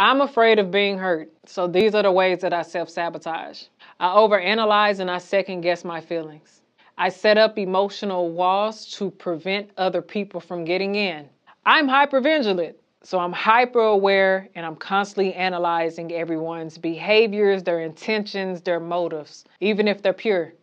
I'm afraid of being hurt, so these are the ways that I self-sabotage. I overanalyze and I second-guess my feelings. I set up emotional walls to prevent other people from getting in. I'm hypervigilant, so I'm hyper-aware and I'm constantly analyzing everyone's behaviors, their intentions, their motives, even if they're pure.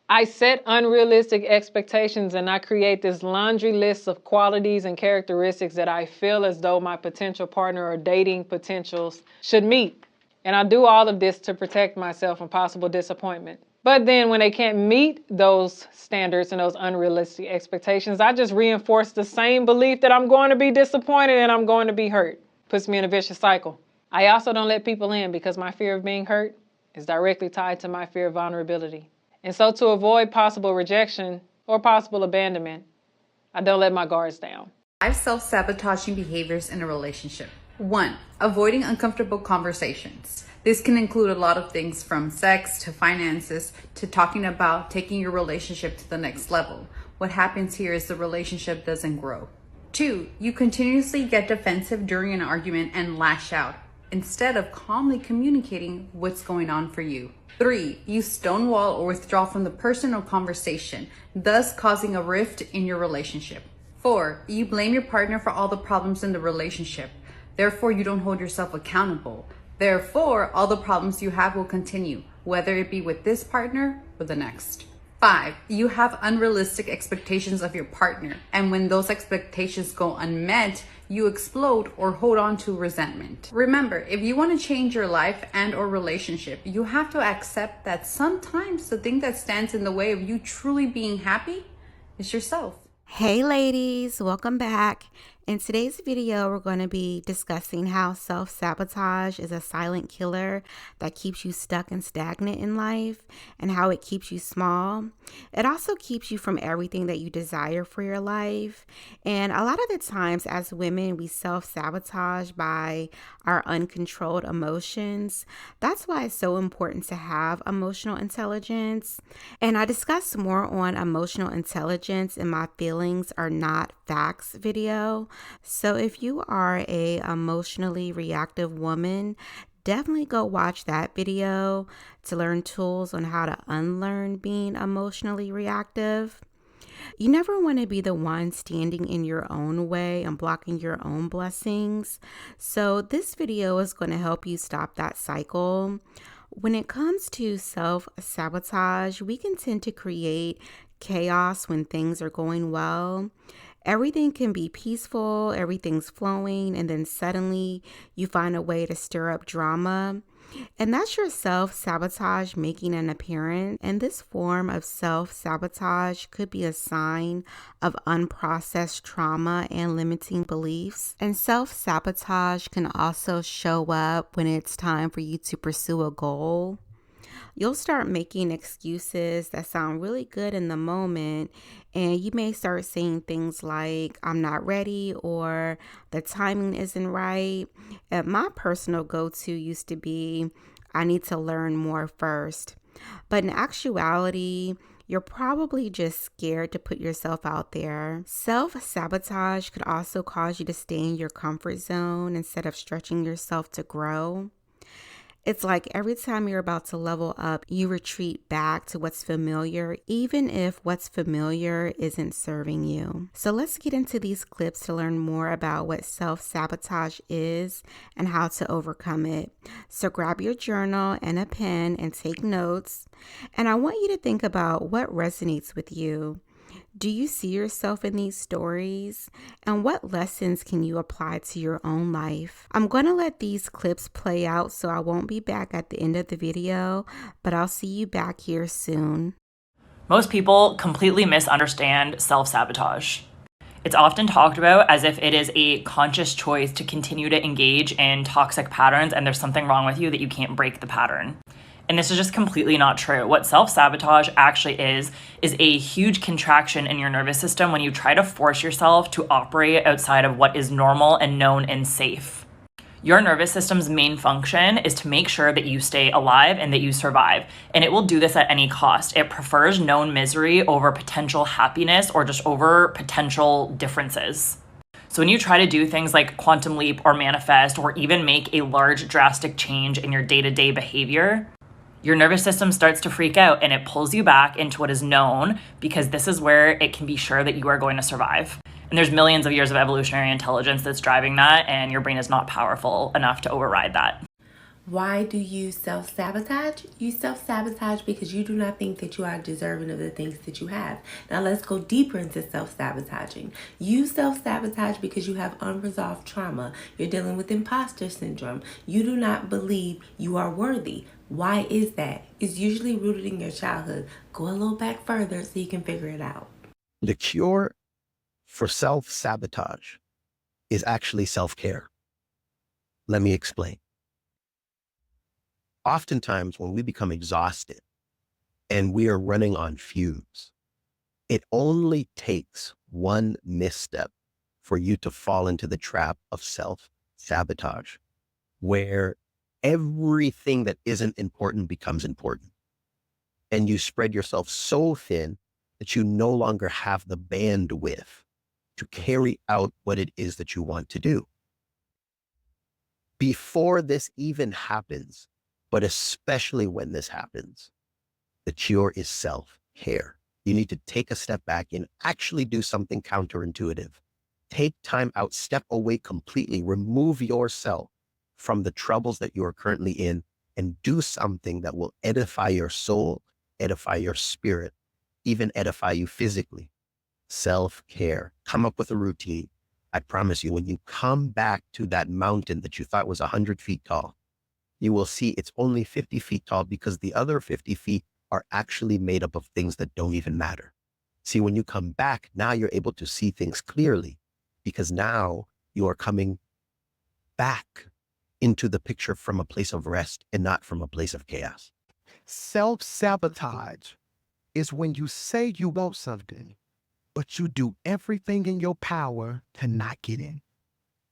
I set unrealistic expectations and I create this laundry list of qualities and characteristics that I feel as though my potential partner or dating potentials should meet. And I do all of this to protect myself from possible disappointment. But then when they can't meet those standards and those unrealistic expectations, I just reinforce the same belief that I'm going to be disappointed and I'm going to be hurt. Puts me in a vicious cycle. I also don't let people in because my fear of being hurt is directly tied to my fear of vulnerability. And so to avoid possible rejection or possible abandonment, I don't let my guards down. 5 self-sabotaging behaviors in a relationship. 1. Avoiding uncomfortable conversations. This can include a lot of things from sex to finances to talking about taking your relationship to the next level. What happens here is the relationship doesn't grow. 2. You continuously get defensive during an argument and lash out instead of calmly communicating what's going on for you. 3. You stonewall or withdraw from the personal conversation, thus causing a rift in your relationship. 4. You blame your partner for all the problems in the relationship. Therefore, you don't hold yourself accountable. Therefore, all the problems you have will continue, whether it be with this partner or the next. 5. You have unrealistic expectations of your partner, and when those expectations go unmet, you explode or hold on to resentment. Remember, if you want to change your life and or relationship, you have to accept that sometimes the thing that stands in the way of you truly being happy is yourself. Hey ladies, welcome back. In today's video, we're going to be discussing how self-sabotage is a silent killer that keeps you stuck and stagnant in life and how it keeps you small. It also keeps you from everything that you desire for your life. And a lot of the times as women, we self-sabotage by our uncontrolled emotions. That's why it's so important to have emotional intelligence. And I discuss more on emotional intelligence in my Feelings Are Not Facts video. So if you are a emotionally reactive woman, definitely go watch that video to learn tools on how to unlearn being emotionally reactive. You never want to be the one standing in your own way and blocking your own blessings. So this video is going to help you stop that cycle. When it comes to self-sabotage, we can tend to create chaos when things are going well. Everything can be peaceful, everything's flowing, and then suddenly you find a way to stir up drama. And that's your self-sabotage making an appearance. And this form of self-sabotage could be a sign of unprocessed trauma and limiting beliefs. And self-sabotage can also show up when it's time for you to pursue a goal. You'll start making excuses that sound really good in the moment, and you may start saying things like, I'm not ready, or the timing isn't right. And my personal go-to used to be, I need to learn more first. But in actuality, you're probably just scared to put yourself out there. Self-sabotage could also cause you to stay in your comfort zone instead of stretching yourself to grow. It's like every time you're about to level up, you retreat back to what's familiar, even if what's familiar isn't serving you. So let's get into these clips to learn more about what self-sabotage is and how to overcome it. So grab your journal and a pen and take notes. And I want you to think about what resonates with you. Do you see yourself in these stories? And what lessons can you apply to your own life? I'm going to let these clips play out, so I won't be back at the end of the video, but I'll see you back here soon. Most people completely misunderstand self-sabotage. It's often talked about as if it is a conscious choice to continue to engage in toxic patterns and there's something wrong with you that you can't break the pattern. And this is just completely not true. What self-sabotage actually is a huge contraction in your nervous system when you try to force yourself to operate outside of what is normal and known and safe. Your nervous system's main function is to make sure that you stay alive and that you survive. And it will do this at any cost. It prefers known misery over potential happiness or just over potential differences. So when you try to do things like quantum leap or manifest or even make a large drastic change in your day-to-day behavior, your nervous system starts to freak out and it pulls you back into what is known, because this is where it can be sure that you are going to survive. And there's millions of years of evolutionary intelligence that's driving that, and your brain is not powerful enough to override that. Why do you self-sabotage? You self-sabotage because you do not think that you are deserving of the things that you have. Now let's go deeper into self-sabotaging. You self-sabotage because you have unresolved trauma. You're dealing with imposter syndrome. You do not believe you are worthy. Why is that? It's usually rooted in your childhood. Go a little back further so you can figure it out. The cure for self-sabotage is actually self-care. Let me explain. Oftentimes when we become exhausted and we are running on fumes, it only takes one misstep for you to fall into the trap of self-sabotage, where everything that isn't important becomes important. And you spread yourself so thin that you no longer have the bandwidth to carry out what it is that you want to do. Before this even happens, but especially when this happens, the cure is self-care. You need to take a step back and actually do something counterintuitive. Take time out, step away completely, remove yourself from the troubles that you are currently in, and do something that will edify your soul, edify your spirit, even edify you physically. Self-care. Come up with a routine. I promise you, when you come back to that mountain that you thought was 100 feet tall, you will see it's only 50 feet tall, because the other 50 feet are actually made up of things that don't even matter. See, when you come back, now you're able to see things clearly, because now you are coming back into the picture from a place of rest and not from a place of chaos. Self-sabotage is when you say you want something, but you do everything in your power to not get in.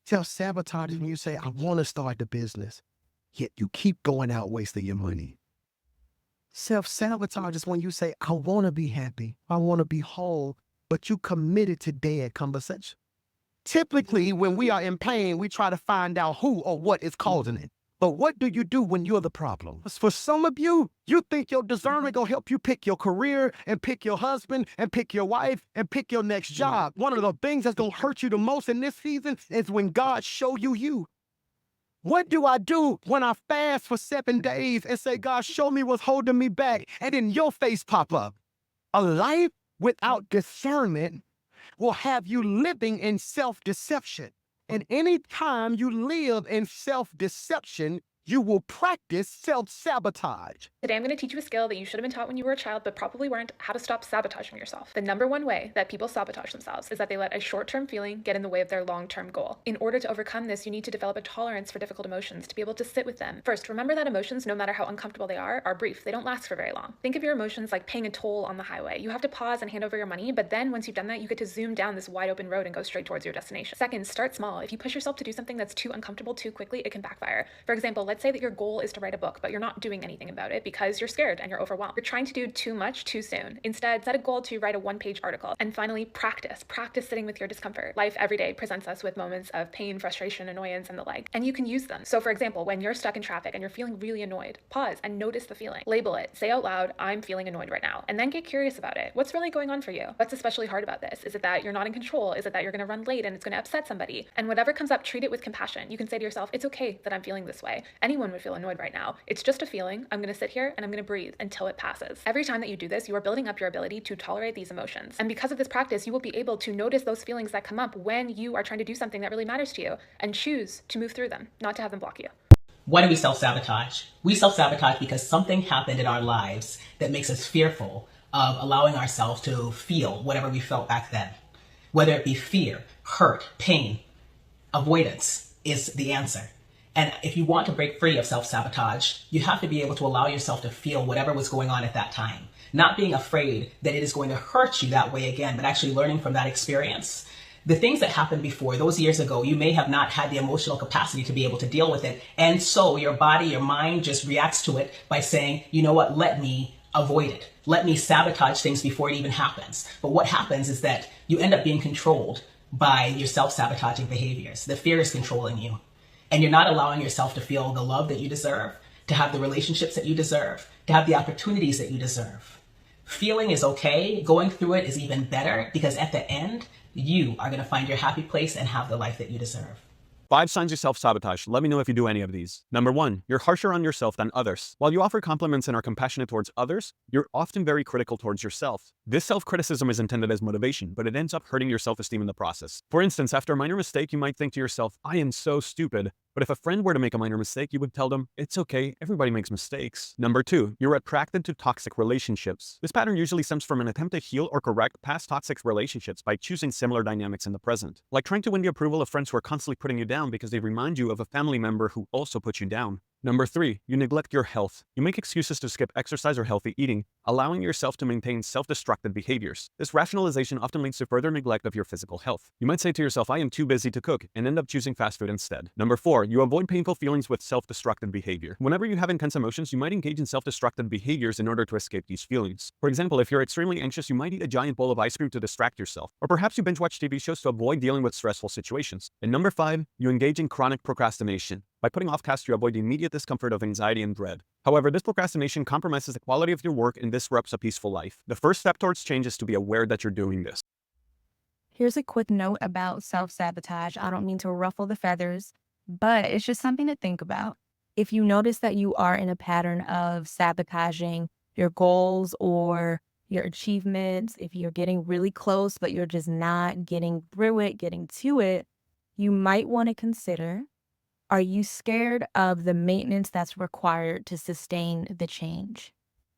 Self-sabotage is when you say, I want to start the business, yet you keep going out wasting your money. Self-sabotage is when you say, I want to be happy, I want to be whole, but you committed to dead conversation. Typically, when we are in pain, we try to find out who or what is causing it. But what do you do when you're the problem? For some of you, you think your discernment gonna help you pick your career and pick your husband and pick your wife and pick your next job. One of the things that's gonna hurt you the most in this season is when God show you you. What do I do when I fast for 7 days and say, God, show me what's holding me back? And then your face pop up. A life without discernment will have you living in self-deception. And any time you live in self-deception, you will practice self-sabotage. Today I'm going to teach you a skill that you should have been taught when you were a child but probably weren't: how to stop sabotaging yourself. The number one way that people sabotage themselves is that they let a short-term feeling get in the way of their long-term goal. In order to overcome this, you need to develop a tolerance for difficult emotions, to be able to sit with them. First, remember that emotions, no matter how uncomfortable they are brief. They don't last for very long. Think of your emotions like paying a toll on the highway. You have to pause and hand over your money, but then once you've done that, you get to zoom down this wide open road and go straight towards your destination. Second, start small. If you push yourself to do something that's too uncomfortable too quickly, it can backfire. For example, let's say that your goal is to write a book, but you're not doing anything about it because you're scared and you're overwhelmed. You're trying to do too much too soon. Instead, set a goal to write a one-page article. And finally, practice sitting with your discomfort. Life every day presents us with moments of pain, frustration, annoyance, and the like, and you can use them. So for example, when you're stuck in traffic and you're feeling really annoyed, pause and notice the feeling. Label it. Say out loud, I'm feeling annoyed right now. And then get curious about it. What's really going on for you? What's especially hard about this? Is it that you're not in control? Is it that you're going to run late and it's going to upset somebody? And whatever comes up, treat it with compassion. You can say to yourself, it's okay that I'm feeling this way. Anyone would feel annoyed right now. It's just a feeling. I'm going to sit here and I'm going to breathe until it passes. Every time that you do this, you are building up your ability to tolerate these emotions. And because of this practice, you will be able to notice those feelings that come up when you are trying to do something that really matters to you and choose to move through them, not to have them block you. Why do we self-sabotage? We self-sabotage because something happened in our lives that makes us fearful of allowing ourselves to feel whatever we felt back then. Whether it be fear, hurt, pain, avoidance is the answer. And if you want to break free of self-sabotage, you have to be able to allow yourself to feel whatever was going on at that time. Not being afraid that it is going to hurt you that way again, but actually learning from that experience. The things that happened before, those years ago, you may have not had the emotional capacity to be able to deal with it. And so your body, your mind just reacts to it by saying, you know what, let me avoid it. Let me sabotage things before it even happens. But what happens is that you end up being controlled by your self-sabotaging behaviors. The fear is controlling you. And you're not allowing yourself to feel the love that you deserve, to have the relationships that you deserve, to have the opportunities that you deserve. Feeling is okay. Going through it is even better, because at the end, you are going to find your happy place and have the life that you deserve. 5 signs you self-sabotage. Let me know if you do any of these. Number 1, you're harsher on yourself than others. While you offer compliments and are compassionate towards others, you're often very critical towards yourself. This self-criticism is intended as motivation, but it ends up hurting your self-esteem in the process. For instance, after a minor mistake, you might think to yourself, I am so stupid. But if a friend were to make a minor mistake, you would tell them, it's okay, everybody makes mistakes. Number 2, you're attracted to toxic relationships. This pattern usually stems from an attempt to heal or correct past toxic relationships by choosing similar dynamics in the present. Like trying to win the approval of friends who are constantly putting you down because they remind you of a family member who also put you down. Number 3, you neglect your health. You make excuses to skip exercise or healthy eating, allowing yourself to maintain self-destructive behaviors. This rationalization often leads to further neglect of your physical health. You might say to yourself, I am too busy to cook, and end up choosing fast food instead. Number 4, you avoid painful feelings with self-destructive behavior. Whenever you have intense emotions, you might engage in self-destructive behaviors in order to escape these feelings. For example, if you're extremely anxious, you might eat a giant bowl of ice cream to distract yourself. Or perhaps you binge watch TV shows to avoid dealing with stressful situations. And number 5, you engage in chronic procrastination. By putting off tasks, you avoid the immediate discomfort of anxiety and dread. However, this procrastination compromises the quality of your work and disrupts a peaceful life. The first step towards change is to be aware that you're doing this. Here's a quick note about self-sabotage. I don't mean to ruffle the feathers, but it's just something to think about. If you notice that you are in a pattern of sabotaging your goals or your achievements, if you're getting really close, but you're just not getting through it, getting to it, you might want to consider, are you scared of the maintenance that's required to sustain the change?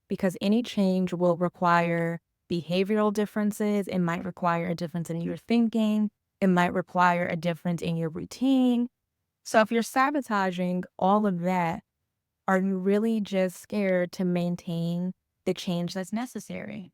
Because any change will require behavioral differences. It might require a difference in your thinking. It might require a difference in your routine. So if you're sabotaging all of that, are you really just scared to maintain the change that's necessary?